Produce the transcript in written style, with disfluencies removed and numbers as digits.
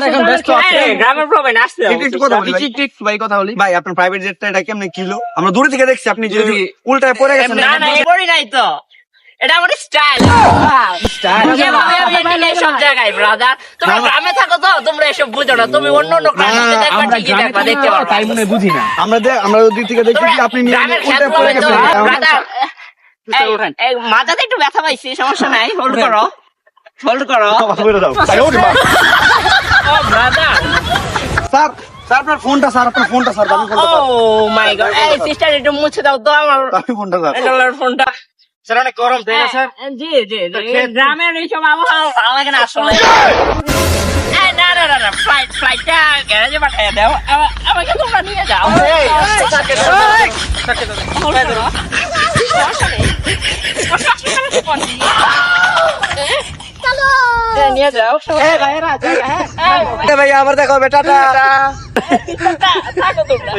এখন ব্যস্ত আছে। গ্রামের প্রবলেম আসছে একটু কথা বলি ভাই, কথা বলি ভাই। আপনার প্রাইভেট জেটটা এটা কেমনে কিলো? আমরা দূরে থেকে দেখছি, আপনি যদি উল্টায় পড়ে গেছেন। না না পড়ি নাই তো, এটা আমার স্টাইল। সব জায়গায় ব্রাদার, তোমরা গ্রামে থাকো তো তোমরা এসব বুঝো না। তুমি অন্য অন্য গ্রামে দেখবা, ঠিকই দেখবা, দেখতে পারবা। তাই মনে বুঝি না। আমরা দিক থেকে দেখছি কি আপনি নিয়ে গ্রামের উল্টায় খেয়াল পড়ে করবে তো, গেছেন। ব্রাদার। এই মাথাতে একটু ব্যথা পাইছি, সমস্যা নাই, হোল্ড করো, হোল্ড করো। ও ব্রাদার, স্যার স্যার আপনার ফোনটা, স্যার আপনার ফোনটা, স্যার দামি ফোনটা, ও মাই গড। এই সিস্টার একটু মুছে দাও তো আমার দামি ফোনটা স্যার। ফোনটা। স্যার অনেক গরম তাই না স্যার? জি জি জি, গ্রামের এইসব আবহাওয়া ভালো লাগে না আসলে। এই না না না না, ফ্লাইটটা গ্যারেজে পাঠিয়ে দাও, আমাকে তোমরা নিয়ে যাও। নিয়ে যাও ভাই আবার দেখা হবে, টাটা। থাকো তোমরা।